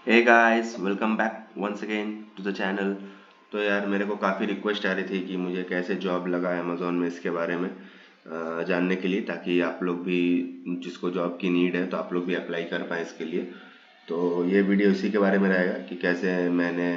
Hey guys, welcome back once again to the channel. तो यार मेरे को काफ़ी रिक्वेस्ट आ रही थी कि मुझे कैसे जॉब लगा अमेज़ोन में, इसके बारे में जानने के लिए, ताकि आप लोग भी, जिसको जॉब की नीड है तो आप लोग भी अप्लाई कर पाएँ इसके लिए। तो ये वीडियो इसी के बारे में रहेगा कि कैसे मैंने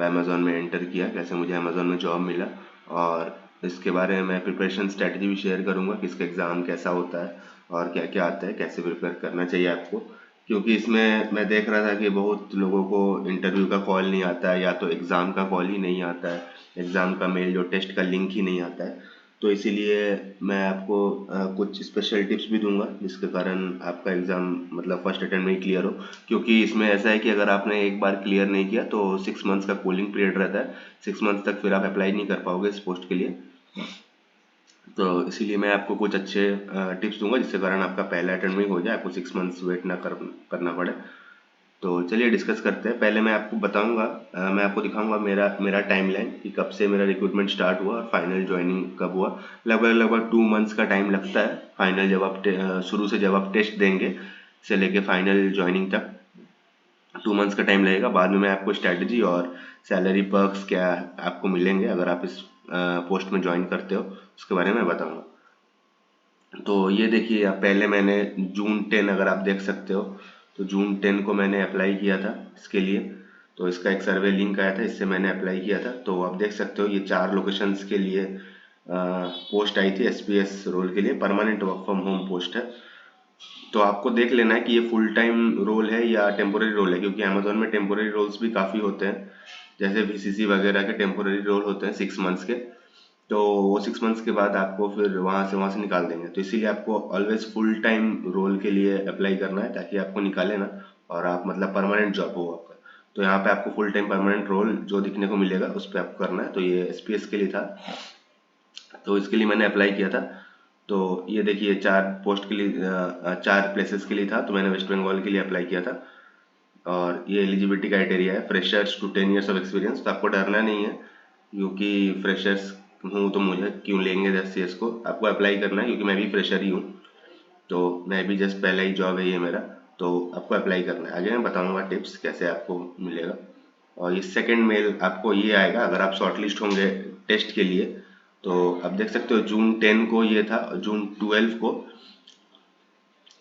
अमेज़ोन में एंटर किया, कैसे मुझे अमेज़ोन में जॉब मिला, और इसके बारे में मैं प्रिपरेशन स्ट्रेटजी भी शेयर करूँगा कि इसका एग्ज़ाम कैसा होता है और क्या क्या आता है, कैसे प्रिपेयर करना चाहिए आपको। क्योंकि इसमें मैं देख रहा था कि बहुत लोगों को इंटरव्यू का कॉल नहीं आता है, या तो एग्ज़ाम का कॉल ही नहीं आता है, एग्ज़ाम का मेल जो टेस्ट का लिंक ही नहीं आता है। तो इसीलिए मैं आपको कुछ स्पेशल टिप्स भी दूंगा, जिसके कारण आपका एग्ज़ाम मतलब फर्स्ट अटेम्प्ट में ही क्लियर हो। क्योंकि इसमें ऐसा है कि अगर आपने एक बार क्लियर नहीं किया तो 6 मंथ्स का कूलिंग पीरियड रहता है। 6 मंथ्स तक फिर आप अप्लाई नहीं कर पाओगे इस पोस्ट के लिए। तो इसीलिए मैं आपको कुछ अच्छे टिप्स दूंगा, जिसके कारण आपका पहला अटेम्प्ट में ही हो जाए, आपको 6 मंथ्स वेट ना करना पड़े। तो चलिए डिस्कस करते हैं। पहले मैं आपको बताऊंगा, मैं आपको दिखाऊंगा मेरा मेरा टाइमलाइन कि कब से मेरा रिक्रूटमेंट स्टार्ट हुआ और फाइनल ज्वाइनिंग कब हुआ। लगभग लगभग 2 मंथ्स का टाइम लगता है फाइनल, जब आप शुरू से जब आप टेस्ट देंगे से लेके फाइनल ज्वाइनिंग तक 2 मंथ्स का टाइम लगेगा। बाद में मैं आपको स्ट्रैटेजी और सैलरी पर्क्स क्या आपको मिलेंगे अगर आप इस पोस्ट में ज्वाइन करते हो, उसके बारे में बताऊंगा। तो ये देखिए, आप पहले मैंने जून 10, अगर आप देख सकते हो, तो जून 10 को मैंने अप्लाई किया था इसके लिए। तो इसका एक सर्वे लिंक आया था, इससे मैंने अप्लाई किया था। तो आप देख सकते हो ये 4 लोकेशंस के लिए पोस्ट आई थी, एसपीएस रोल के लिए, permanent work from home post है। तो आपको देख लेना है कि ये फुल टाइम रोल है या टेम्पोररी रोल है, क्योंकि अमेजोन में टेम्पोररी रोल्स भी काफ़ी होते हैं। जैसे वीसीसी वगैरह के टेम्पोररी रोल होते हैं 6 मंथ्स के। तो वो 6 मंथ्स के बाद आपको फिर वहाँ से निकाल देंगे। तो इसीलिए आपको ऑलवेज फुल टाइम रोल के लिए अप्लाई करना है, ताकि आपको निकाले ना, और आप मतलब परमानेंट जॉब हो आपका। तो यहाँ पे आपको फुल टाइम परमानेंट रोल जो दिखने को मिलेगा उस पर आपको करना है। तो ये एसपीएस के लिए था, तो इसके लिए मैंने अप्लाई किया था। तो ये देखिए, 4 पोस्ट के लिए 4 प्लेसेस के लिए था, तो मैंने वेस्ट बंगाल के लिए अप्लाई किया था। और ये एलिजिबिलिटी क्राइटेरिया है, freshers to 10 years of experience. तो आपको डरना नहीं है, क्योंकि फ्रेशर्स हूँ तो मुझे क्यों लेंगे 10 years को। आपको अप्लाई करना है, क्योंकि मैं भी फ्रेशर ही हूँ। तो मैं भी जस्ट पहला ही जॉब है ये मेरा। तो आपको अप्लाई करना है, आगे मैं बताऊंगा टिप्स कैसे आपको मिलेगा। और ये सेकंड मेल आपको ये आएगा अगर आप शॉर्टलिस्ट होंगे टेस्ट के लिए। तो आप देख सकते हो जून 10 को ये था, जून 12 को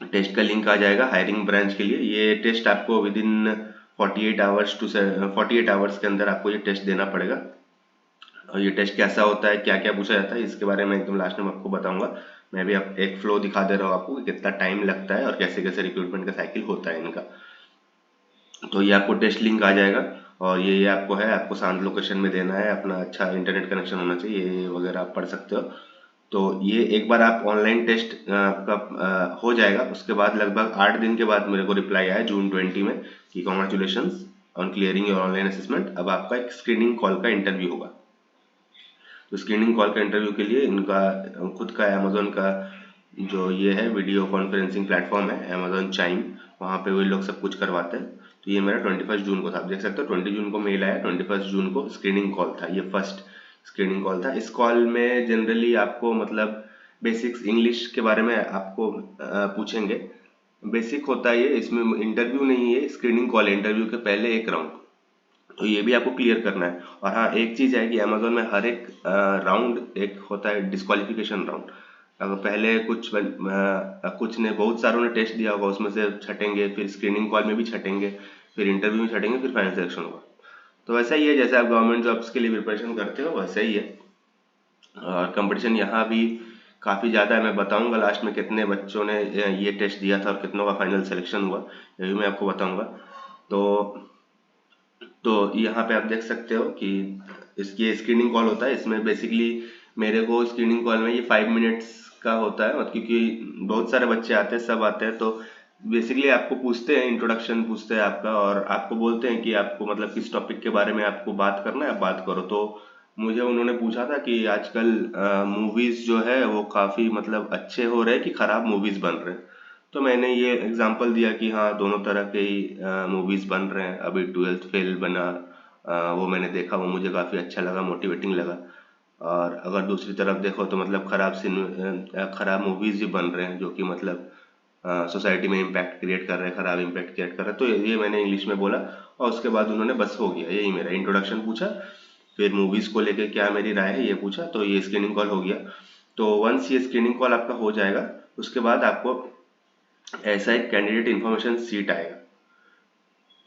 टेस्ट का लिंक आ जाएगा हायरिंग ब्रांच के लिए। ये टेस्ट आपको विद इन 48 आवर्स के अंदर आपको ये टेस्ट देना पड़ेगा। और ये टेस्ट कैसा होता है, क्या क्या पूछा जाता है, इसके बारे में एकदम लास्ट में आपको बताऊंगा। मैं भी अब एक फ्लो दिखा दे रहा हूँ आपको कि कितना टाइम लगता है और कैसे कैसे रिक्रूटमेंट का साइकिल होता है इनका। तो ये आपको टेस्ट लिंक आ जाएगा, और ये आपको है, आपको शांत लोकेशन में देना है, अपना अच्छा इंटरनेट कनेक्शन होना चाहिए, ये वगैरह आप पढ़ सकते हो। तो ये एक बार आप ऑनलाइन टेस्ट आपका हो जाएगा, उसके बाद लगभग 8 दिन के बाद मेरे को रिप्लाई आया जून 20 में कि congratulations on clearing your online assessment. अब आपका एक स्क्रीनिंग कॉल का इंटरव्यू होगा। तो स्क्रीनिंग कॉल का इंटरव्यू के लिए इनका खुद का अमेजोन का जो ये है वीडियो कॉन्फ्रेंसिंग प्लेटफॉर्म है, अमेजोन चाइम, वहाँ पे वही लोग सब कुछ करवाते हैं। तो ये मेरा 21 जून को था, आप देख सकते हो 20 जून को मेल आया, 21 जून को स्क्रीनिंग कॉल था, ये फर्स्ट स्क्रीनिंग कॉल था। इस कॉल में जनरली आपको मतलब बेसिक्स इंग्लिश के बारे में आपको पूछेंगे। बेसिक होता है ये, इसमें इंटरव्यू नहीं है, स्क्रीनिंग कॉल है, इंटरव्यू के पहले एक राउंड। तो ये भी आपको क्लियर करना है। और हाँ, एक चीज़ है कि अमेजोन में हर एक राउंड एक होता है डिस्क्वालिफिकेशन राउंड। अगर पहले कुछ ने, बहुत सारों ने टेस्ट दिया होगा, उसमें से छटेंगे, फिर स्क्रीनिंग कॉल में भी छटेंगे, फिर इंटरव्यू में छटेंगे, फिर फाइनल सिलेक्शन होगा। तो वैसा ही है, जैसे आप गवर्नमेंट जॉब्स के लिए प्रिपरेशन करते हो वैसा ही है। और कंपटीशन यहाँ भी काफ़ी ज़्यादा है। मैं बताऊंगा लास्ट में कितने बच्चों ने ये टेस्ट दिया था और कितनों का फाइनल सिलेक्शन हुआ, ये भी मैं आपको बताऊंगा। तो तो यहाँ पे आप देख सकते हो कि इसकी स्क्रीनिंग कॉल होता है। इसमें बेसिकली मेरे को स्क्रीनिंग कॉल में ये 5 मिनट्स का होता है, मतलब क्योंकि बहुत सारे बच्चे आते हैं, सब आते हैं। तो बेसिकली आपको पूछते हैं, इंट्रोडक्शन पूछते हैं आपका, और आपको बोलते हैं कि आपको मतलब किस टॉपिक के बारे में आपको बात करना है, आप बात करो। तो मुझे उन्होंने पूछा था कि आजकल मूवीज जो है वो काफ़ी मतलब अच्छे हो रहे हैं कि खराब मूवीज बन रहे हैं। तो मैंने ये एग्जांपल दिया कि हाँ, दोनों तरह के ही मूवीज बन रहे हैं। अभी 12th फेल बना, वो मैंने देखा, वो मुझे काफ़ी अच्छा लगा, मोटिवेटिंग लगा। और अगर दूसरी तरफ देखो तो मतलब खराब मूवीज भी बन रहे हैं, जो कि मतलब सोसाइटी में इम्पैक्ट क्रिएट कर रहे हैं, खराब इम्पैक्ट क्रिएट कर रहे हैं। तो ये मैंने इंग्लिश में बोला और उसके बाद उन्होंने बस हो गया, यही मेरा इंट्रोडक्शन पूछा, फिर मूवीज़ को लेके क्या मेरी राय है ये पूछा, तो ये स्क्रीनिंग कॉल हो गया। तो वंस ये स्क्रीनिंग कॉल आपका हो जाएगा उसके बाद आपको ऐसा एक कैंडिडेट इन्फॉर्मेशन सीट आएगा,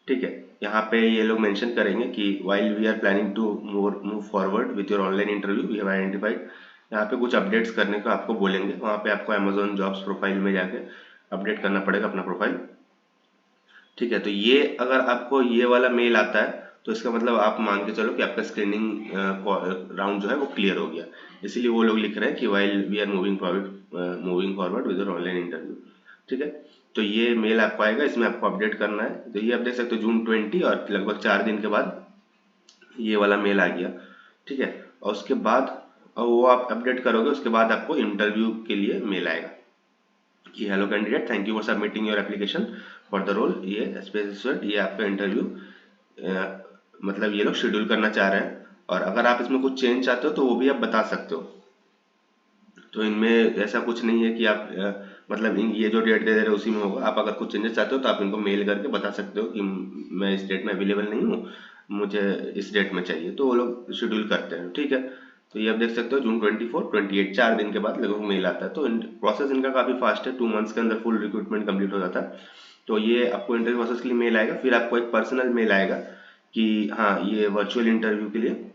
ठीक है। यहाँ पे ये लोग मेंशन करेंगे कि while we are planning to move forward with your online interview we have identified, यहाँ पे कुछ अपडेट्स करने को आपको बोलेंगे। वहाँ पे आपको अमेजोन जॉब्स प्रोफाइल में जाके अपडेट करना पड़ेगा अपना प्रोफाइल, ठीक है। तो ये अगर आपको ये वाला मेल आता है तो इसका मतलब आप मान के चलो कि आपका स्क्रीनिंग राउंड जो है वो क्लियर हो गया। इसीलिए वो लोग लिख रहे हैं कि while we are moving forward with your online interview, ठीक है। तो ये मेल आपको आएगा, इसमें आपको अपडेट करना है। तो ये आप देख सकते हो जून 20 और लगभग 4 दिन के बाद ये वाला मेल आ गया, ठीक है। और उसके बाद वो आप अपडेट करोगे, उसके बाद आपको इंटरव्यू के लिए मेल आएगा कि hello candidate, thank you for submitting your application for the role, ये स्पेसिफाइड, ये आपका इंटरव्यू मतलब ये लोग शेड्यूल करना चाह रहे हैं। और अगर आप इसमें कुछ चेंज चाहते हो तो वो भी आप बता सकते हो। तो इनमें ऐसा कुछ नहीं है कि आप मतलब ये जो डेट दे रहे हैं उसी में होगा। आप अगर कुछ चेंजेस चाहते हो तो आप इनको मेल करके बता सकते हो कि मैं इस डेट में अवेलेबल नहीं हूँ, मुझे इस डेट में चाहिए, तो वो लोग शेड्यूल करते हैं, ठीक है। तो ये आप देख सकते हो जून 24, 28 4 दिन के बाद लगभग मेल आता है। तो प्रोसेस इनका काफ़ी फास्ट है, 2 मंथ्स के अंदर फुल रिक्रूटमेंट कंप्लीट हो जाता है। तो ये आपको इंटरव्यू प्रोसेस के लिए मेल आएगा, फिर आपको एक पर्सनल मेल आएगा कि हाँ ये वर्चुअल इंटरव्यू के लिए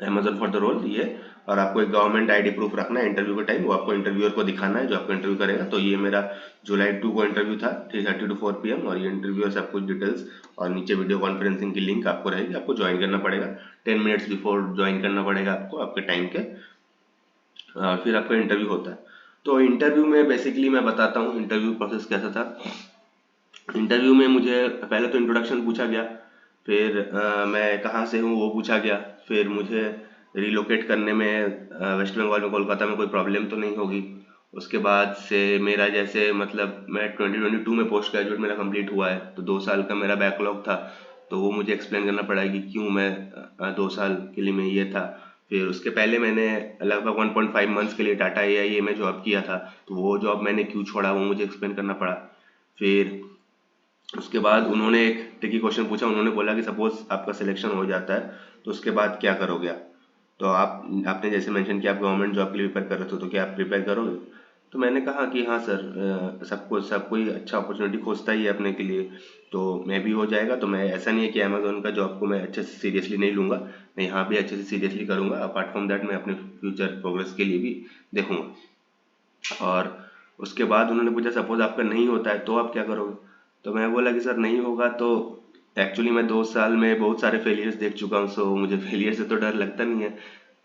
अमेजोन फॉर द रोल ये, और आपको एक गवर्नमेंट आईडी प्रूफ रखना है इंटरव्यू के टाइम, वो आपको इंटरव्यूअर को दिखाना है जो आपको इंटरव्यू करेगा। तो ये मेरा जुलाई 2 को इंटरव्यू था 3:30 to 4 PM, और ये इंटरव्यू सब कुछ डिटेल्स और नीचे वीडियो कॉन्फ्रेंसिंग की लिंक आपको रहेगी। आपको ज्वाइन करना पड़ेगा 10 मिनट्स बिफोर ज्वाइन करना पड़ेगा आपको आपके टाइम के, फिर आपका इंटरव्यू होता है। तो इंटरव्यू में बेसिकली मैं बताता हूँ इंटरव्यू प्रोसेस कैसा था। इंटरव्यू में मुझे पहले तो इंट्रोडक्शन पूछा गया, फिर मैं कहाँ से हूँ वो पूछा गया, फिर मुझे रिलोकेट करने में वेस्ट बंगाल में कोलकाता में कोई प्रॉब्लम तो नहीं होगी। उसके बाद से मेरा जैसे मतलब मैं 2022 में पोस्ट ग्रेजुएट मेरा कंप्लीट हुआ है, तो 2 साल का मेरा बैकलॉग था, तो वो मुझे एक्सप्लेन करना पड़ा कि क्यों मैं 2 साल के लिए मैं ये था। फिर उसके पहले मैंने लगभग 1.5 मंथ्स के लिए टाटा AIA में जॉब किया था, तो वो जॉब मैंने क्यों छोड़ा वो मुझे एक्सप्लेन करना पड़ा। फिर उसके बाद उन्होंने एक ट्रिकी क्वेश्चन पूछा, उन्होंने बोला कि सपोज आपका सिलेक्शन हो जाता है तो उसके बाद क्या करोगे आप। तो आपने जैसे मेंशन किया आप गवर्नमेंट जॉब के लिए प्रिपेयर कर रहे थे, तो क्या आप प्रिपेयर करोगे। तो मैंने कहा कि हाँ सर, सब कोई अच्छा अपॉर्चुनिटी खोजता ही है अपने के लिए, तो मैं भी हो जाएगा। तो मैं ऐसा नहीं है कि अमेजोन का जॉब को मैं अच्छे से सीरियसली नहीं लूँगा, मैं यहाँ भी अच्छे से सीरियसली करूँगा। अपार्ट फ्रॉम दैट मैं अपने फ्यूचर प्रोग्रेस के लिए भी देखूँगा। और उसके बाद उन्होंने पूछा सपोज आपका नहीं होता है तो आप क्या करोगे। तो मैं बोला कि सर नहीं होगा तो एक्चुअली मैं 2 साल में बहुत सारे फेलियर्स देख चुका हूँ, सो मुझे फेलियर से तो डर लगता नहीं है।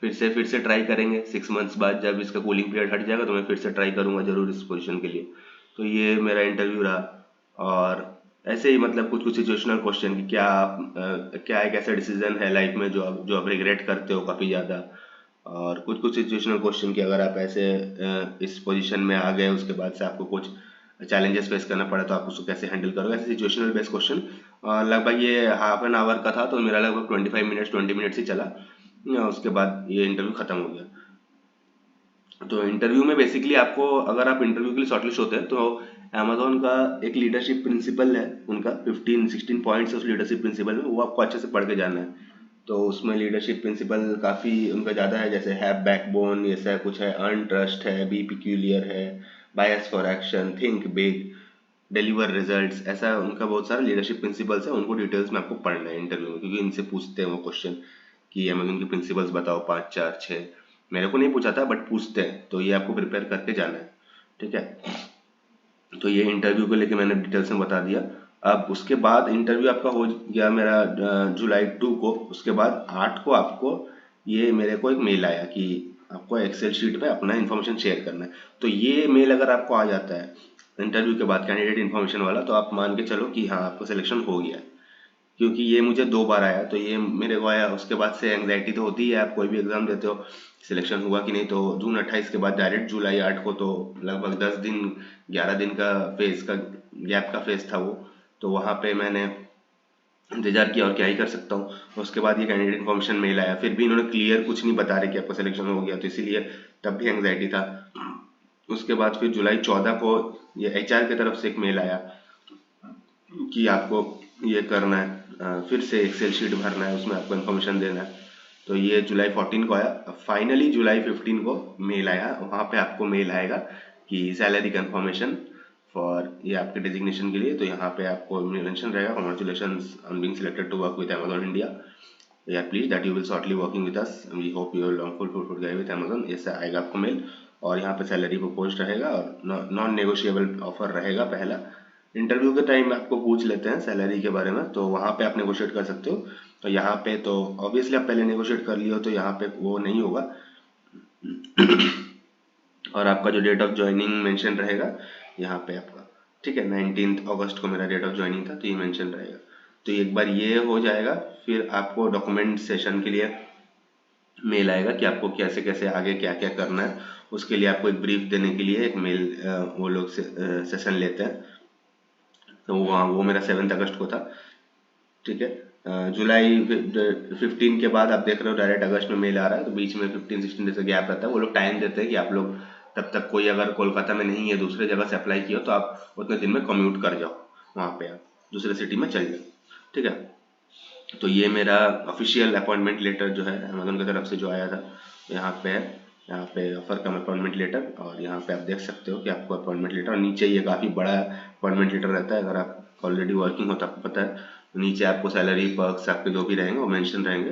फिर से ट्राई करेंगे 6 मंथ्स बाद, जब इसका कूलिंग पीरियड हट जाएगा तो मैं फिर से ट्राई करूंगा जरूर इस पोजीशन के लिए। तो ये मेरा इंटरव्यू रहा। और ऐसे ही मतलब कुछ कुछ सिचुएशनल क्वेश्चन कि क्या एक ऐसा डिसीजन है लाइफ में जो आप रिग्रेट करते हो काफ़ी ज़्यादा, और कुछ कुछ सिचुएशनल क्वेश्चन कि अगर आप ऐसे इस पोजीशन में आ गए उसके बाद से आपको कुछ चैलेंजेस फेस करना पड़ा तो आप उसको कैसे हैंडल करोगे, ऐसे सिचुएशनल बेस्ड क्वेश्चन। लगभग ये हाफ एन आवर का था, तो मेरा लगभग 20 मिनट्स ही चला, उसके बाद ये इंटरव्यू खत्म हो गया। तो इंटरव्यू में बेसिकली आपको, अगर आप इंटरव्यू के लिए शॉर्टलिस्ट होते हैं तो अमेजोन का एक लीडरशिप प्रिंसिपल है, उनका 15-16 पॉइंट्स उस लीडरशिप प्रिंसिपल में, वो आपको अच्छे से पढ़ के जाना है। तो उसमें लीडरशिप प्रिंसिपल काफ़ी उनका ज़्यादा है, जैसे हैव बैकबोन, ऐसा कुछ है, अर्न ट्रस्ट है, बी पिक्यूलियर है, bias for action, think big, deliver results, ऐसा उनका बहुत सारा लीडरशिप प्रिंसिपल्स है। उनको डिटेल्स में आपको पढ़ना है इंटरव्यू में, क्योंकि इनसे पूछते हैं वो क्वेश्चन कि अमेजोन के प्रिंसिपल्स बताओ 5 4 6। मेरे को नहीं पूछा था बट पूछते हैं, तो ये आपको प्रिपेयर करके जाना है, ठीक है। तो ये इंटरव्यू को लेके मैंने डिटेल्स में बता दिया। अब उसके बाद इंटरव्यू आपका हो गया मेरा जुलाई 2 को। उसके बाद 8 को आपको ये मेरे को एक मेल आया कि आपको एक्सेल शीट पे अपना इन्फॉर्मेशन शेयर करना है। तो ये मेल अगर आपको आ जाता है इंटरव्यू के बाद कैंडिडेट इन्फॉर्मेशन वाला, तो आप मान के चलो कि हाँ आपका सिलेक्शन हो गया है। क्योंकि ये मुझे 2 बार आया, तो ये मेरे को आया, उसके बाद से एंग्जाइटी तो होती है, आप कोई भी एग्जाम देते हो सिलेक्शन हुआ कि नहीं। तो जून 28 के बाद डायरेक्ट जुलाई 8 को, तो लगभग 10 दिन 11 दिन का फेज का गैप का फेज था वो। तो वहाँ पे मैंने इंतजार किया, और क्या ही कर सकता हूँ। उसके बाद ये कैंडिडेट इन्फॉर्मेशन मेल आया, फिर भी इन्होंने क्लियर कुछ नहीं बता रहे कि आपका सिलेक्शन हो गया, तो इसीलिए तब भी एंग्जाइटी था। उसके बाद फिर जुलाई 14 को ये HR की तरफ से एक मेल आया कि आपको ये करना है, फिर से एक्सेल शीट भरना है, उसमें आपको इन्फॉर्मेशन देना है। तो ये जुलाई 14 को आया। फाइनली जुलाई 15 को मेल आया, वहाँ पे आपको मेल आएगा कि सैलरी कंफर्मेशन फॉर ये आपके डेजिग्नेशन के लिए। तो यहाँ पे आपको मेंशन रहेगा, congratulations on being selected to work with Amazon India, या please that you will shortly working with us, we hope you will full guide with Amazon, ऐसा आएगा आपको मेल। और यहाँ पे सैलरी प्रपोज्ड रहेगा और नॉन नेगोशिएबल ऑफर रहेगा। पहला इंटरव्यू के टाइम आपको पूछ लेते हैं सैलरी के बारे में, तो वहाँ पे आप नेगोशिएट कर सकते हो। तो यहाँ पे तो ऑब्वियसली आप पहले नेगोशिएट कर लियो, तो यहाँ पे वो नहीं होगा। और आपका जो डेट ऑफ ज्वाइनिंग मेंशन रहेगा यहाँ पे आपका, ठीक है, 19 अगस्त को मेरा डेट ऑफ ज्वाइनिंग था, तो ये मेंशन रहेगा। तो एक बार ये हो जाएगा, फिर आपको डॉक्यूमेंट सेशन के लिए मेल आएगा कि आपको कैसे कैसे आगे क्या क्या करना है। उसके लिए आपको एक ब्रीफ देने के लिए एक मेल वो लोग सेशन लेते हैं। तो वहाँ वो मेरा 7 अगस्त को था, ठीक है। जुलाई 15 के बाद आप देख रहे हो डायरेक्ट अगस्त में मेल आ रहा है, तो बीच में 15-16 डेज का गैप रहता है। वो लोग टाइम देते हैं कि आप लोग तब तक, कोई अगर कोलकाता में नहीं है, दूसरे जगह से अप्लाई किया, तो आप उतने दिन में कम्यूट कर जाओ, वहाँ पे आप दूसरे सिटी में चल जाओ, ठीक है। तो ये मेरा ऑफिशियल अपॉइंटमेंट लेटर जो है अमेजोन की तरफ से जो आया था, यहाँ पे है, यहाँ पे ऑफर कम अपॉइंटमेंट लेटर। और यहाँ पे आप देख सकते हो कि आपको अपॉइंटमेंट लेटर, और नीचे ये काफ़ी बड़ा अपॉइंटमेंट लेटर रहता है। अगर आप ऑलरेडी वर्किंग हो तो आपको पता है, तो नीचे आपको सैलरी पर्क्स आपके जो भी रहेंगे वो मेंशन रहेंगे।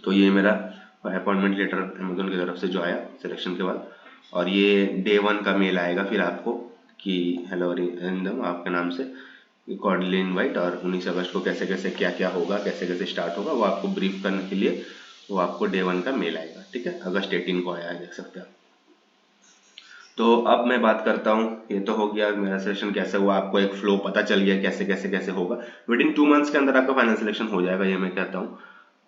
तो ये मेरा अपॉइंटमेंट लेटर अमेजोन की तरफ से जो आया सिलेक्शन के बाद। और ये डे 1 का मेल आएगा फिर आपको कि हेलो अरिंदम आपके नाम से कॉर्डियली इनवाइट, और 19 अगस्त को कैसे कैसे क्या क्या होगा, कैसे कैसे स्टार्ट होगा, वो आपको ब्रीफ करने के लिए वो आपको डे 1 का मेल आएगा, ठीक है। अगस्त 18 को आया है, देख सकते हैं। तो अब मैं बात करता हूँ, ये तो हो गया मेरा सिलेक्शन कैसे हुआ, आपको एक फ्लो पता चल गया कैसे कैसे कैसे होगा। विद इन 2 मंथ्स के अंदर आपका फाइनल सिलेक्शन हो जाएगा, ये मैं कहता हूँ।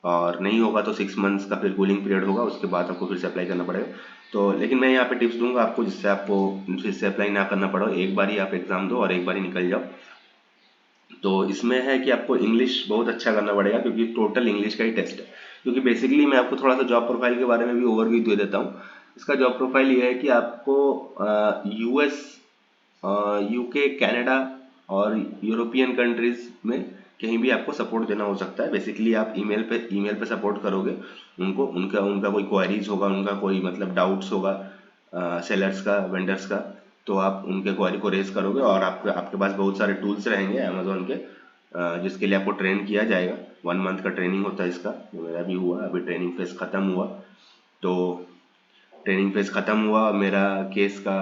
और नहीं होगा तो 6 मंथ्स का फिर कूलिंग पीरियड होगा, उसके बाद आपको फिर से अप्लाई करना पड़ेगा। तो लेकिन मैं यहाँ पे टिप्स दूंगा आपको, जिससे आपको फिर से अप्लाई ना करना पड़े, एक बार ही आप एग्जाम दो और एक बार ही निकल जाओ। तो इसमें है कि आपको इंग्लिश बहुत अच्छा करना पड़ेगा, क्योंकि टोटल इंग्लिश का ही टेस्ट है। क्योंकि बेसिकली मैं आपको थोड़ा सा जॉब प्रोफाइल के बारे में भी ओवरव्यू दे देता हूँ। इसका जॉब प्रोफाइल ये है कि आपको US, UK, कनाडा और यूरोपियन कंट्रीज में कहीं भी आपको सपोर्ट देना हो सकता है। बेसिकली आप ईमेल पे सपोर्ट करोगे उनको, उनका उनका कोई क्वेरीज होगा, उनका कोई मतलब डाउट्स होगा सेलर्स का, वेंडर्स का, तो आप उनके क्वेरी को रेज करोगे। और आपके आपके पास बहुत सारे टूल्स रहेंगे अमेजोन के, जिसके लिए आपको ट्रेन किया जाएगा। 1 मंथ का ट्रेनिंग होता है इसका, जो मेरा भी हुआ, अभी ट्रेनिंग फेज खत्म हुआ। तो ट्रेनिंग फेज खत्म हुआ मेरा केस का,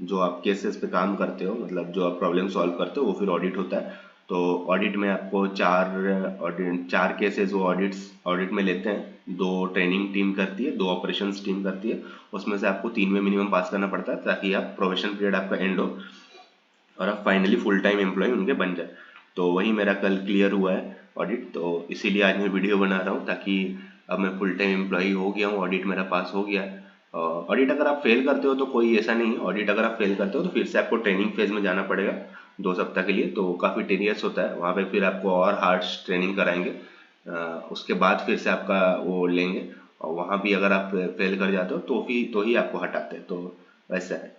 जो आप केसेस पे काम करते हो, मतलब जो आप प्रॉब्लम सॉल्व करते हो, वो फिर ऑडिट होता है। तो ऑडिट में आपको 4 केसेस वो ऑडिट में लेते हैं। 2 ट्रेनिंग टीम करती है, 2 ऑपरेशंस टीम करती है। उसमें से आपको 3 में मिनिमम पास करना पड़ता है, ताकि आप प्रोबेशन पीरियड आपका एंड हो और आप फाइनली फुल टाइम एम्प्लॉय उनके बन जाए। तो वही मेरा कल क्लियर हुआ है ऑडिट, तो इसीलिए आज मैं वीडियो बना रहा हूँ, ताकि अब मैं फुल टाइम एम्प्लॉय हो गया हूँ, ऑडिट मेरा पास हो गया है। ऑडिट अगर आप फेल करते हो तो कोई ऐसा नहीं है, ऑडिट अगर आप फेल करते हो तो फिर से आपको ट्रेनिंग फेज में जाना पड़ेगा 2 सप्ताह के लिए। तो काफ़ी टीडियस होता है वहाँ पे, फिर आपको और हार्श ट्रेनिंग कराएंगे। उसके बाद फिर से आपका वो लेंगे, और वहाँ भी अगर आप फेल कर जाते हो तो ही आपको हटाते हैं। तो वैसा है,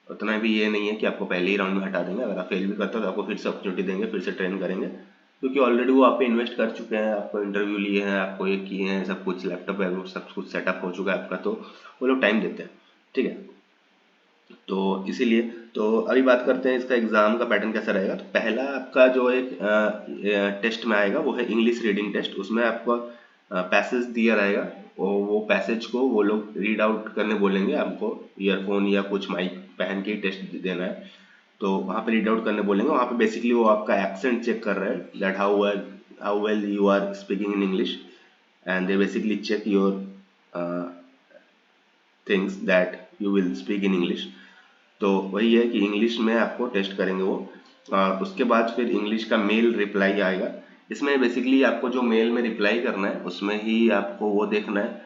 उतना भी ये नहीं है कि आपको पहले ही राउंड में हटा देंगे। अगर आप फेल भी करते हो तो आपको फिर से अपॉर्चुनिटी देंगे, फिर से ट्रेन करेंगे, क्योंकि ऑलरेडी वो आप पे इन्वेस्ट कर चुके हैं, आपको इंटरव्यू लिए हैं, आपको ये किए हैं, सब कुछ लैपटॉप है, सब कुछ सेटअप हो चुका है आपका, तो वो लोग टाइम देते हैं, ठीक है। तो इसीलिए तो अभी बात करते हैं इसका एग्जाम का पैटर्न कैसा रहेगा। तो पहला आपका जो एक टेस्ट में आएगा वो है इंग्लिश रीडिंग टेस्ट। उसमें आपको पैसेज दिया रहेगा, वो पैसेज को वो लोग रीड आउट करने बोलेंगे, आपको ईयरफोन या कुछ माइक पहन के टेस्ट देना है। तो वहाँ पे रीड आउट करने बोलेंगे। वहाँ पे बेसिकली वो आपका एक्सेंट चेक कर रहे हैं, that how well you are speaking in English, and they basically check your things that you will speak in English. तो वही है कि इंग्लिश में आपको टेस्ट करेंगे वो। उसके बाद फिर इंग्लिश का मेल रिप्लाई आएगा। इसमें बेसिकली आपको जो मेल में रिप्लाई करना है, उसमें ही आपको वो देखना है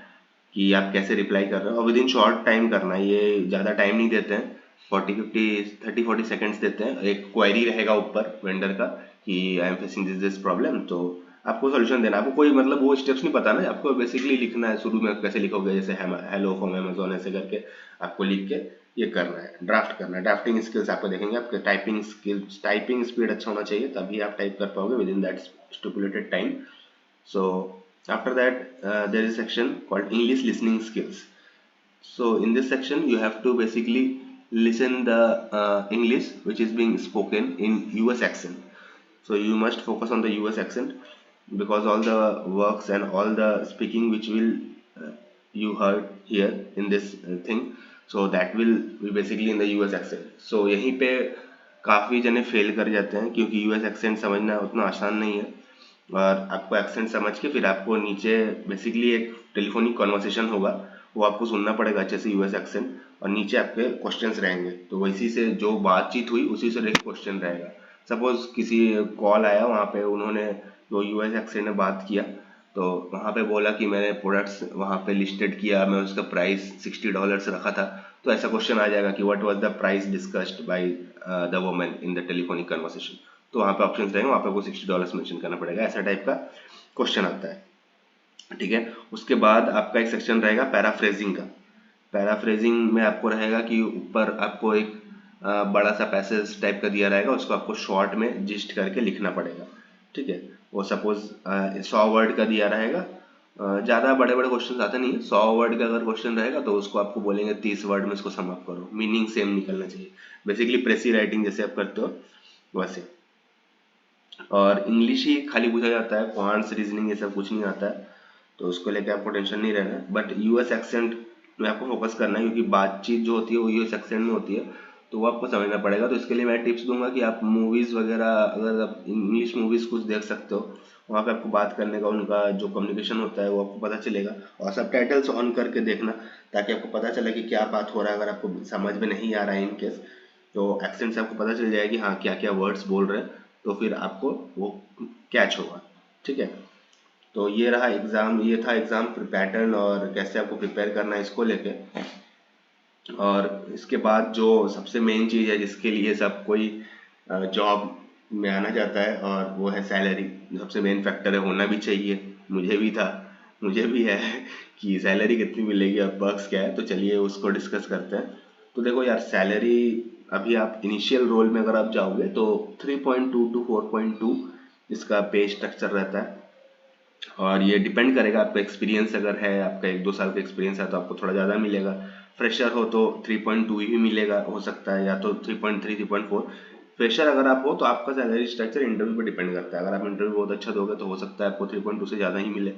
कि आप कैसे रिप्लाई कर रहे हो, और विद इन शॉर्ट टाइम करना है। ये ज़्यादा टाइम नहीं देते हैं, 30-40 सेकेंड्स देते हैं। एक क्वेरी रहेगा ऊपर वेंडर का कि I am facing this problem, तो आपको सॉल्यूशन देना, आपको कोई मतलब वो स्टेप्स नहीं पता ना, आपको बेसिकली लिखना है। शुरू में कैसे लिखोगे, जैसे हेलो फ्रॉम अमेजोन ऐसे करके आपको लिख के ये करना है, ड्राफ्ट करना है। ड्राफ्टिंग स्किल्स आपको देखेंगे, आपके टाइपिंग स्किल्स, टाइपिंग स्पीड अच्छा होना चाहिए, तभी आप टाइप कर पाओगे with in that stipulated time. So after that there is a section called English listening skills. So in this section you have to basically listen the English which is being spoken in US accent. So you must focus on the US accent because all the works and all the speaking which will you heard here in this thing, so that will be basically in the US accent. So यहीं पे काफ़ी जने fail कर जाते हैं क्योंकि US accent समझना उतना आसान नहीं है। और आपको एक्सेंट समझ के फिर आपको नीचे बेसिकली एक टेलीफोनिक कॉन्वर्सेशन होगा, वो आपको सुनना पड़ेगा अच्छे से यूएस एक्सेंट, और नीचे आपके क्वेश्चंस रहेंगे। तो वैसी से जो बातचीत हुई उसी से रिलेटेड क्वेश्चन रहेगा। सपोज किसी कॉल आया, वहाँ पे उन्होंने जो यूएस एक्सेंट में बात किया, तो वहाँ पे बोला कि मैंने प्रोडक्ट्स वहाँ पे लिस्टेड किया, मैं उसका प्राइस $60 रखा था। तो ऐसा क्वेश्चन आ जाएगा कि what was the price discussed by the woman in the telephonic conversation. तो वहाँ पे ऑप्शन रहेंगे, वहाँ पे आपको $60 मेंशन करना पड़ेगा। ऐसा टाइप का क्वेश्चन आता है, ठीक है। उसके बाद आपका एक सेक्शन रहेगा पैराफ्रेजिंग का। पैराफ्रेजिंग में आपको रहेगा कि ऊपर आपको एक बड़ा सा पैसेज टाइप का दिया रहेगा, उसको आपको शॉर्ट में जिस्ट करके लिखना पड़ेगा, ठीक है। वो सपोज 100 वर्ड का दिया रहेगा, ज़्यादा बड़े बड़े क्वेश्चन आते नहीं है। 100 वर्ड का अगर क्वेश्चन रहेगा तो उसको आपको बोलेंगे 30 वर्ड में इसको सम अप करो, मीनिंग सेम निकलना चाहिए। बेसिकली प्रेसी राइटिंग जैसे आप करते हो वैसे। और इंग्लिश ही खाली पूछा जाता है, क्वांट्स रीजनिंग ये सब कुछ नहीं आता है, तो उसको लेके आपको टेंशन नहीं रहना है। बट यूएस एक्सेंट में आपको फोकस करना है, क्योंकि बातचीत जो होती है वो यूएस एक्सेंट में होती है, तो वो आपको समझना पड़ेगा। तो इसके लिए मैं टिप्स दूंगा कि आप मूवीज़ वगैरह, अगर आप इंग्लिश मूवीज़ कुछ देख सकते हो, वहाँ पे आपको बात करने का उनका जो कम्युनिकेशन होता है वो आपको पता चलेगा। और सब टाइटल्स ऑन करके देखना, ताकि आपको पता चले कि क्या बात हो रहा है। अगर आपको समझ में नहीं आ रहा है इन केस, तो एक्सेंट से आपको पता चल जाएगा कि हाँ क्या क्या वर्ड्स बोल रहे हैं, तो फिर आपको वो कैच होगा, ठीक है। तो ये रहा एग्जाम, ये था एग्जाम पैटर्न और कैसे आपको प्रिपेयर करना है इसको लेके। और इसके बाद जो सबसे मेन चीज़ है जिसके लिए सब कोई जॉब में आना चाहता है, और वो है सैलरी। सबसे मेन फैक्टर है, होना भी चाहिए, मुझे भी था, मुझे भी है कि सैलरी कितनी मिलेगी और पर्क्स क्या है। तो चलिए उसको डिस्कस करते हैं। तो देखो यार, सैलरी अभी आप इनिशियल रोल में अगर आप जाओगे तो 3.2 to 4.2 इसका पे स्ट्रक्चर रहता है। और ये डिपेंड करेगा आपका एक्सपीरियंस, अगर है आपका 1-2 साल का एक्सपीरियंस है तो आपको थोड़ा ज़्यादा मिलेगा। फ्रेशर हो तो 3.2 ही मिलेगा, हो सकता है, या तो 3.3 3.4। फ्रेशर अगर आप हो तो आपका सैलरी स्ट्रक्चर इंटरव्यू पर डिपेंड करता है। अगर आप इंटरव्यू बहुत अच्छा दोगे तो हो सकता है आपको 3.2 से ज़्यादा ही मिले,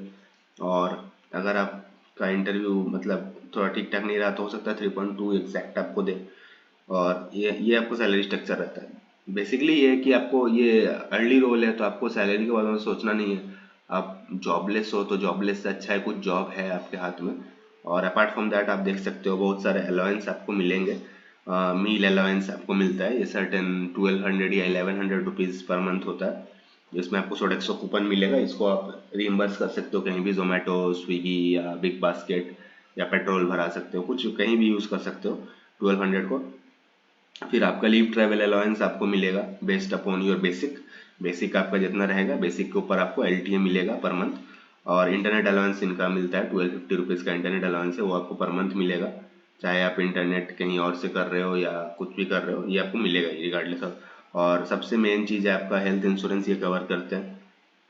और अगर आपका इंटरव्यू मतलब थोड़ा ठीक ठाक नहीं रहा तो हो सकता है 3.2 एग्जैक्ट आपको दे। और ये आपको सैलरी स्ट्रक्चर रहता है। बेसिकली ये है कि आपको, ये अर्ली रोल है तो आपको सैलरी के बारे में सोचना नहीं है। आप जॉबलेस हो तो जॉबलेस से अच्छा है कुछ जॉब है आपके हाथ में। और अपार्ट फ्रॉम दैट आप देख सकते हो बहुत सारे अलाउंस आपको मिलेंगे। मील अलाउंस आपको मिलता है, ये सर्टेन 1200 या 1100 रुपीज़ पर मंथ होता है, जिसमें आपको सोडेक्सो कूपन मिलेगा। इसको आप रीइंबर्स कर सकते हो कहीं भी, जोमेटो, स्विगी या बिग बास्केट, या पेट्रोल भरा सकते हो, कुछ कहीं भी यूज़ कर सकते हो 1200 को। फिर आपका लीव ट्रैवल अलाउंस आपको मिलेगा based upon your basic. Basic आपका जितना रहेगा, बेसिक के ऊपर आपको एलटीए मिलेगा पर मंथ। और इंटरनेट अलाउंस इनका मिलता है 1250 रुपीज़ का इंटरनेट अलाउंस है, वो आपको पर मंथ मिलेगा। चाहे आप इंटरनेट कहीं और से कर रहे हो या कुछ भी कर रहे हो, ये आपको मिलेगा रिगार्डलेस ऑफ। और सबसे मेन चीज़ है आपका हेल्थ इंश्योरेंस, ये कवर करते हैं।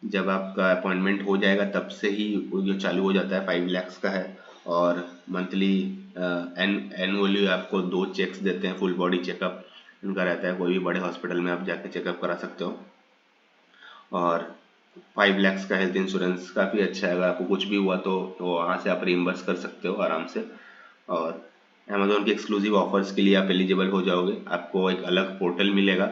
जब आपका अपॉइंटमेंट हो जाएगा तब से ही ये चालू हो जाता है, 5 लाख का है। और मंथली एनुअली आपको 2 चेक्स देते हैं, फुल बॉडी चेकअप इनका रहता है। कोई भी बड़े हॉस्पिटल में आप जाके चेकअप करा सकते हो। और 5 लाख का हेल्थ इंश्योरेंस काफ़ी अच्छा है, अगर आपको कुछ भी हुआ तो वहाँ से आप रिइम्बर्स कर सकते हो आराम से। और अमेजोन के एक्सक्लूसिव ऑफर्स के लिए आप एलिजिबल हो जाओगे। आपको एक अलग पोर्टल मिलेगा,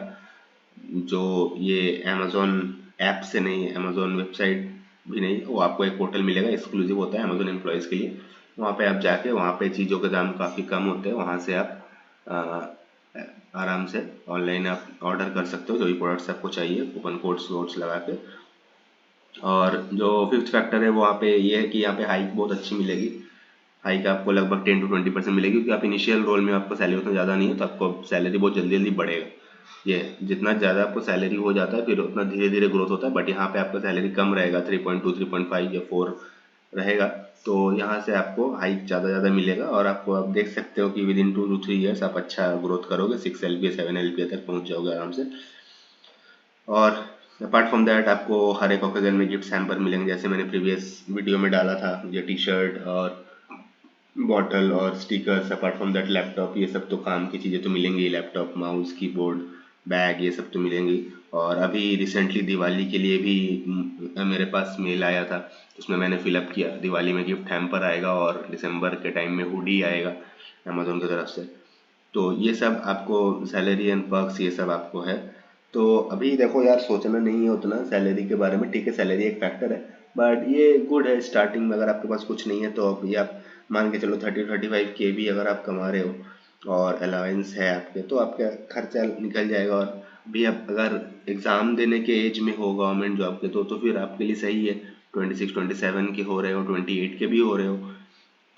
जो ये अमेजोन ऐप से नहीं, अमेजोन वेबसाइट भी नहीं, वो आपको एक पोर्टल मिलेगा, एक्सक्लूसिव होता है अमेजोन एम्प्लॉयज़ के लिए। वहाँ पे आप जाके, वहाँ पे चीज़ों के दाम काफ़ी कम होते हैं, वहाँ से आप आराम से ऑनलाइन आप ऑर्डर कर सकते हो जो भी प्रोडक्ट्स आपको चाहिए, कूपन कोड्स वोड्स लगा के। और जो फिफ्थ फैक्टर है वहाँ पे ये है कि यहाँ पे हाइक बहुत अच्छी मिलेगी। हाइक आपको लगभग 10 to 20% मिलेगी, क्योंकि आप इनिशियल रोल में आपको सैलरी उतना ज़्यादा नहीं है, तो आपको सैलरी बहुत जल्दी जल्दी बढ़ेगा। ये जितना ज़्यादा आपको सैलरी हो जाता है फिर उतना धीरे धीरे ग्रोथ होता है, बट यहाँ पे आपका सैलरी कम रहेगा, 3.2 3.5 या 4 रहेगा। तो यहाँ से आपको हाइक ज़्यादा मिलेगा और आपको आप देख सकते हो कि विद इन 2 to 3 ईयर्स आप अच्छा ग्रोथ करोगे, 6 LPA 7 LPA तक पहुँच जाओगे आराम से। और अपार्ट फ्रॉम दैट आपको हर एक ओकेजन में गिफ्ट हैम्पर मिलेंगे, जैसे मैंने प्रीवियस वीडियो में डाला था, ये टी शर्ट और बॉटल और stickers. Apart from that laptop, ये सब तो काम की चीज़ें तो मिलेंगी, लैपटॉप माउस कीबोर्ड बैग ये सब तो मिलेंगी। और अभी रिसेंटली दिवाली के लिए भी मेरे पास मेल आया था, उसमें मैंने फिलअप किया, दिवाली में गिफ्ट हैम्पर आएगा और दिसंबर के टाइम में हुडी आएगा अमेजोन की तरफ से। तो ये सब आपको सैलरी एंड पर्क्स ये सब आपको है। तो अभी देखो यार, सोचना नहीं है उतना सैलरी के बारे में, ठीक है सैलरी एक फैक्टर है, बट ये गुड है स्टार्टिंग में। अगर आपके पास कुछ नहीं है तो अभी आप मान के चलो 30-35 के भी अगर आप कमा रहे हो और अलाउंस है आपके, तो आपका खर्चा निकल जाएगा। और भी आप अगर एग्ज़ाम देने के एज में हो गवर्नमेंट जॉब के, तो फिर आपके लिए सही है। 26-27 के हो रहे हो, 28 के भी हो रहे हो,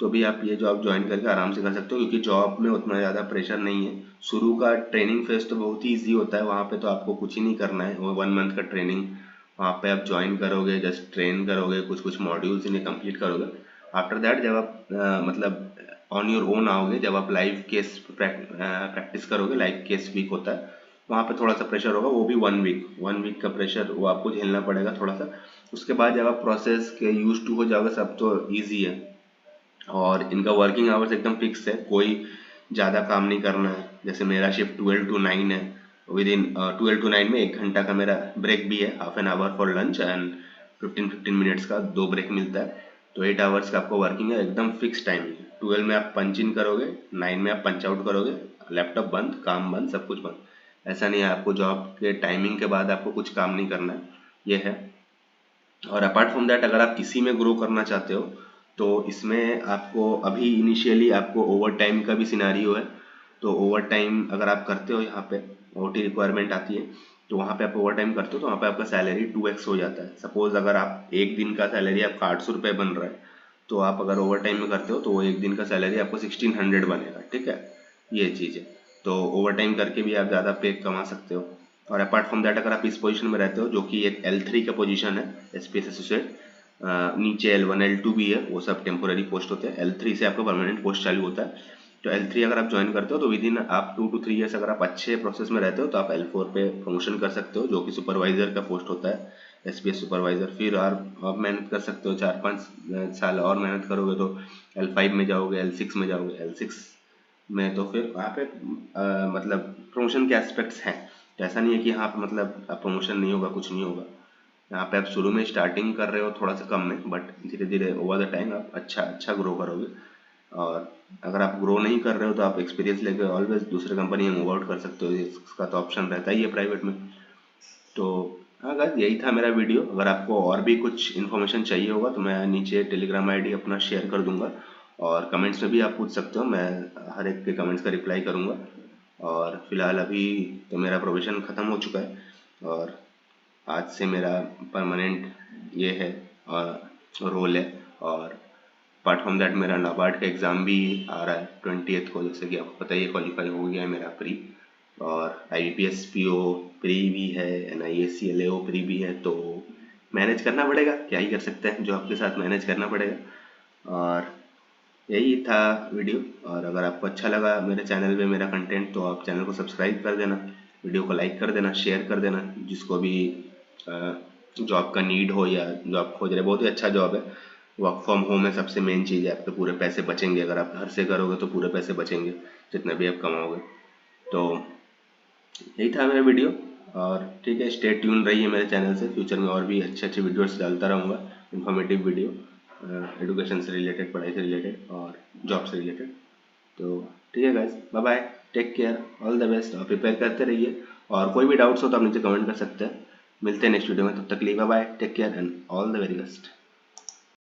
तो भी आप ये जॉब ज्वाइन करके आराम से कर सकते हो, क्योंकि जॉब में उतना ज़्यादा प्रेशर नहीं है। शुरू का ट्रेनिंग फेज तो बहुत ही ईजी होता है, वहाँ पे तो आपको कुछ ही नहीं करना है, वो 1 मंथ का ट्रेनिंग वहाँ पे आप ज्वाइन करोगे, जस्ट ट्रेन करोगे, कुछ कुछ मॉड्यूल्स इन्हें कंप्लीट करोगे। आफ्टर दैट जब आप मतलब ऑन योर ओन आओगे, जब आप लाइव केस प्रैक्टिस करोगे, लाइव केस वीक होता है, वहाँ पे थोड़ा सा प्रेशर होगा, वो भी 1 वीक का प्रेशर वो आपको झेलना पड़ेगा थोड़ा सा। उसके बाद जब आप प्रोसेस के यूज टू हो जाओगे, सब तो ईजी है। और इनका वर्किंग आवर्स एकदम फिक्स है, कोई ज़्यादा काम नहीं करना है। जैसे मेरा शिफ्ट 12 to 9 है, विद इन 12 to 9 में 1 घंटा का मेरा ब्रेक भी है, half an hour for lunch and 15 minutes का 2 ब्रेक मिलता है। तो 8 आवर्स का आपको वर्किंग है, एकदम फिक्स टाइमिंग है। 12 में आप पंच इन करोगे, 9 में आप पंच आउट करोगे, लैपटॉप बंद, काम बंद, सब कुछ बंद। ऐसा नहीं है आपको जॉब के टाइमिंग के बाद आपको कुछ काम नहीं करना है, ये है। और अपार्ट फ्रॉम दैट अगर आप इसी में ग्रो करना चाहते हो, तो इसमें आपको अभी इनिशियली आपको ओवर टाइम का भी सिनारियो है। तो ओवर टाइम अगर आप करते हो, यहाँ पे ओटी रिक्वायरमेंट आती है, तो वहाँ पे आप ओवर टाइम करते हो तो वहाँ पे आपका सैलरी 2x हो जाता है। सपोज अगर आप एक दिन का सैलरी आपका 800 रुपये बन रहा है, तो आप अगर ओवर टाइम में करते हो तो वो एक दिन का सैलरी आपको 1600 बनेगा, ठीक है, ये चीज़ है। तो ओवर टाइम करके भी आप ज़्यादा पे कमा सकते हो। और अपार्ट फ्रॉम दैट अगर आप इस पोजीशन में रहते हो, जो कि एक L3 का पोजीशन है, SPS एसोसिएट, नीचे L1 L2 भी है, वो सब टेम्पोररी पोस्ट होते हैं। L3 से आपका परमानेंट पोस्ट चालू होता है। तो L3 अगर आप ज्वाइन करते हो तो विद इन आप 2 to 3 ईयर्स अगर आप अच्छे प्रोसेस में रहते हो तो आप L4 पे प्रमोशन कर सकते हो, जो कि सुपरवाइजर का पोस्ट होता है, SPS सुपरवाइजर। फिर आप मेहनत कर सकते हो, 4-5 साल और मेहनत करोगे तो L5 में जाओगे, L6 में जाओगे। L6 में तो फिर वहाँ पे मतलब प्रमोशन के एस्पेक्ट्स हैं। तो ऐसा नहीं है कि यहाँ पे मतलब प्रमोशन नहीं होगा, कुछ नहीं होगा। यहाँ पे आप शुरू में स्टार्टिंग कर रहे हो थोड़ा सा कम में, बट धीरे धीरे ओवर द टाइम आप अच्छा ग्रो करोगे। और अगर आप ग्रो नहीं कर रहे हो तो आप एक्सपीरियंस लेके ऑलवेज दूसरे कंपनी में मूव आउट कर सकते हो, इसका तो ऑप्शन रहता ही है प्राइवेट में। तो हाँ गाइस, यही था मेरा वीडियो। अगर आपको और भी कुछ इन्फॉर्मेशन चाहिए होगा तो मैं नीचे टेलीग्राम आईडी अपना शेयर कर दूंगा, और कमेंट्स में भी आप पूछ सकते हो, मैं हर एक के कमेंट्स का रिप्लाई करूंगा। और फिलहाल अभी तो मेरा प्रोविज़न ख़त्म हो चुका है, और आज से मेरा परमानेंट ये है और रोल है। और अपार्ट फ्रॉम दैट मेरा नाबार्ड का एग्ज़ाम भी आ रहा है 20th को, जैसे कि आपको पता ही है, क्वालिफाई हो गया है मेरा प्री। और IBPS PO प्री भी है, NIST LAO प्री भी है, तो मैनेज करना पड़ेगा, क्या ही कर सकते हैं, जॉब के साथ मैनेज करना पड़ेगा। और यही था वीडियो। और अगर आपको अच्छा लगा मेरे चैनल पे मेरा कंटेंट, तो आप चैनल को सब्सक्राइब कर देना, वीडियो को लाइक कर देना, शेयर कर देना, जिसको भी जॉब का नीड हो या जॉब खोज रहे। बहुत ही अच्छा जॉब है, वर्क फ्रॉम होम है, सबसे मेन चीज़ है, आपके पूरे पैसे बचेंगे। अगर आप घर से करोगे तो पूरे पैसे बचेंगे जितने भी आप कमाओगे। तो यही था मेरा वीडियो। और ठीक है, स्टे ट्यून रहिए मेरे चैनल से, फ्यूचर में और भी अच्छे अच्छे वीडियोस डालता रहूँगा, इन्फॉर्मेटिव वीडियो, एजुकेशन से रिलेटेड, पढ़ाई से रिलेटेड और जॉब से रिलेटेड। तो ठीक है guys, bye bye, take care, all the best. और प्रिपेयर करते रहिए, और कोई भी डाउट्स हो तो आप नीचे कमेंट कर सकते हैं। मिलते हैं नेक्स्ट वीडियो में, तब तक के लिए bye bye, take care and all the very best.